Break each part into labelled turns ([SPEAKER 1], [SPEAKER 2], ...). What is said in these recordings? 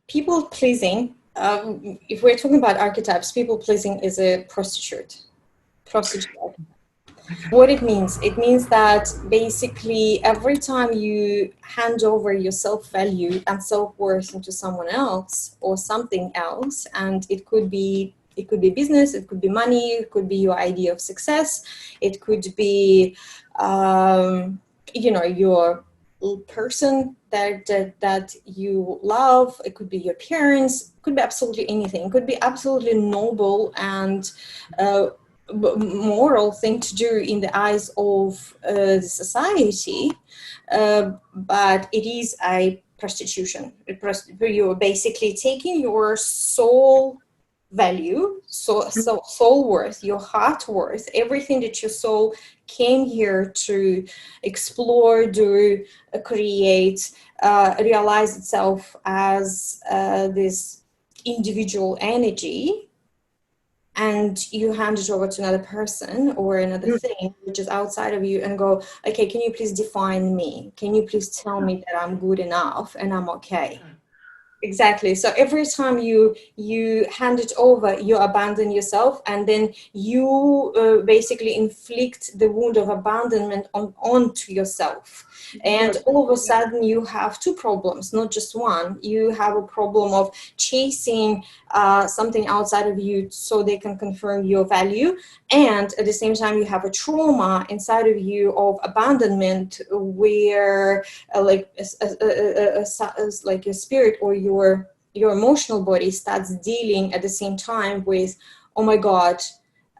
[SPEAKER 1] people pleasing, if we're talking about archetypes, people pleasing is a prostitute. What it means that basically every time you hand over your self-value and self-worth into someone else or something else, and it could be business, it could be money, it could be your idea of success, it could be your person that you love, it could be your parents, it could be absolutely anything, it could be absolutely noble and moral thing to do in the eyes of the society, but it is a prostitution. You're basically taking your soul value, soul worth, your heart worth, everything that your soul came here to explore, do, create, realize itself as this individual energy, and you hand it over to another person or another thing which is outside of you and go, okay, can you please define me? Can you please tell me that I'm good enough and I'm okay? Exactly. So every time you hand it over, you abandon yourself, and then you basically inflict the wound of abandonment onto yourself. And all of a sudden you have two problems, not just one. You have a problem of chasing something outside of you so they can confirm your value, and at the same time you have a trauma inside of you of abandonment where like your spirit or your emotional body starts dealing at the same time with, oh my God,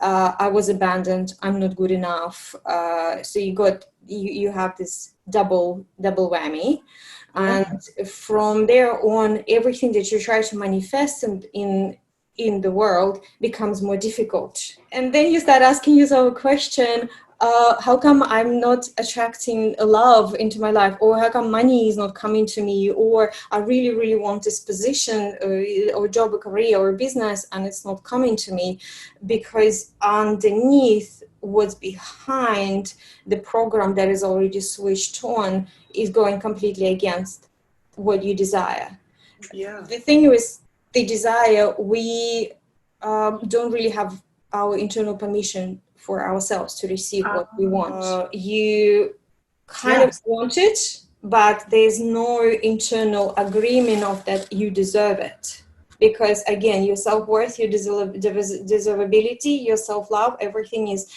[SPEAKER 1] I was abandoned, I'm not good enough. So you have this double whammy. And from there on, everything that you try to manifest in the world becomes more difficult. And then you start asking yourself a question, how come I'm not attracting love into my life? Or how come money is not coming to me? Or I really, really want this position or job or career or business and it's not coming to me, because underneath what's behind the program that is already switched on is going completely against what you desire. Yeah. The thing with the desire, we don't really have our internal permission for ourselves to receive what we want. You kind of want it, but there's no internal agreement of that you deserve it. Because again, your self-worth, your deservability, your self-love, everything is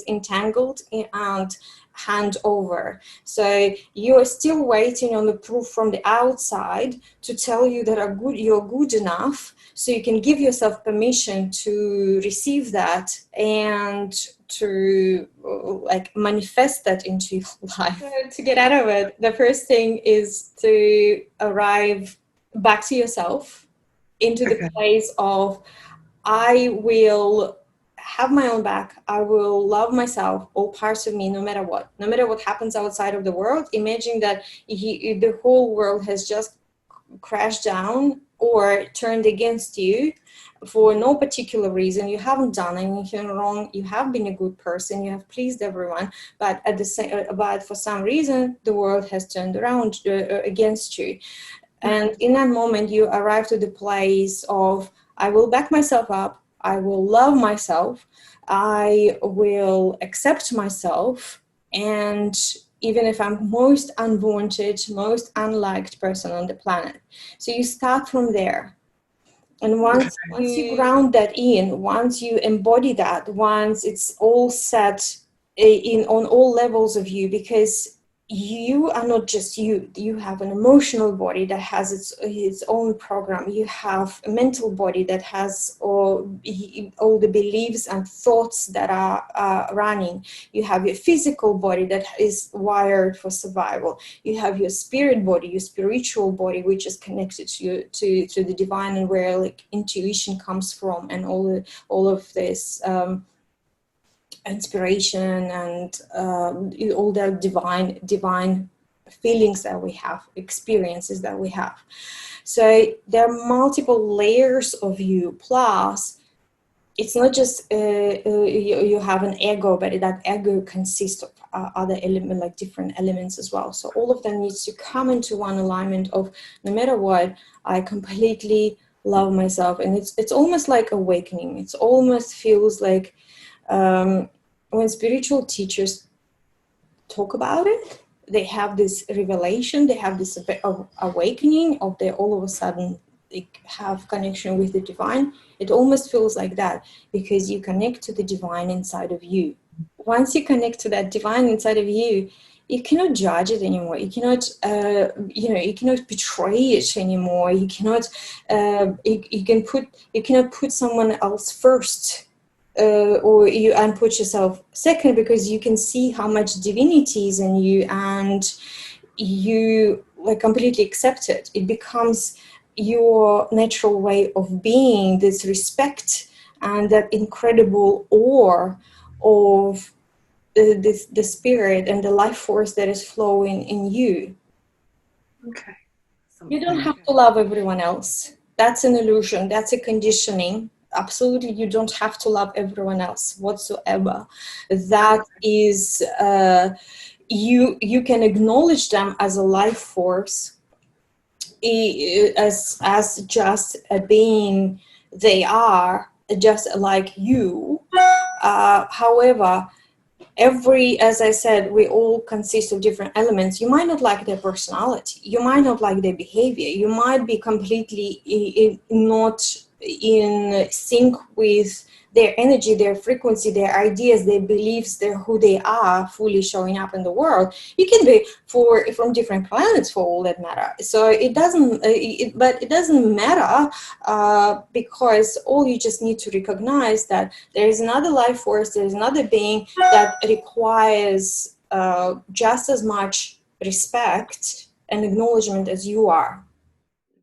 [SPEAKER 1] entangled and hand over. So you are still waiting on the proof from the outside to tell you that you're good enough, so you can give yourself permission to receive that and to like manifest that into your life. So to get out of it, the first thing is to arrive back to yourself, into the place of, I will have my own back. I will love myself, all parts of me, no matter what happens outside of the world. Imagine that the whole world has just crashed down or turned against you for no particular reason. You haven't done anything wrong. You have been a good person. You have pleased everyone. But but for some reason, the world has turned around against you. And in that moment, you arrive to the place of, I will back myself up. I will love myself. I will accept myself. And even if I'm most unwanted, most unliked person on the planet. So you start from there. And once you ground that in, once you embody that, once it's all set on all levels of you, because you are not just you. You have an emotional body that has its own program. You have a mental body that has all the beliefs and thoughts that are running. You have your physical body that is wired for survival. You have your spirit body, your spiritual body, which is connected to the divine, and where like intuition comes from, and all of this inspiration and all the divine feelings that we have, experiences that we have. So there are multiple layers of you. Plus, it's not just you have an ego, but that ego consists of other element, like different elements as well. So all of them needs to come into one alignment of, no matter what, I completely love myself. And it's almost like awakening. It almost feels like when spiritual teachers talk about it, they have this revelation, they have this awakening of, they all of a sudden they have connection with the divine. It almost feels like that, because you connect to the divine inside of you. Once you connect to that divine inside of you, you cannot judge it anymore. You cannot, you cannot betray it anymore. You cannot, you cannot put someone else first, and put yourself second, because you can see how much divinity is in you, and you like completely accept it. It becomes your natural way of being, this respect and that incredible awe of the spirit and the life force that is flowing in you.
[SPEAKER 2] Okay.
[SPEAKER 1] You don't have to love everyone else. That's an illusion. That's a conditioning. Absolutely, you don't have to love everyone else whatsoever. That is, you can acknowledge them as a life force, as just a being. They are just like you. However, as I said, we all consist of different elements. You might not like their personality, you might not like their behavior, you might be completely not in sync with their energy, their frequency, their ideas, their beliefs, their who they are fully showing up in the world. You can be from different planets for all that matter. So it doesn't, but it doesn't matter, because all you just need to recognize that there is another life force, there is another being that requires just as much respect and acknowledgement as you are.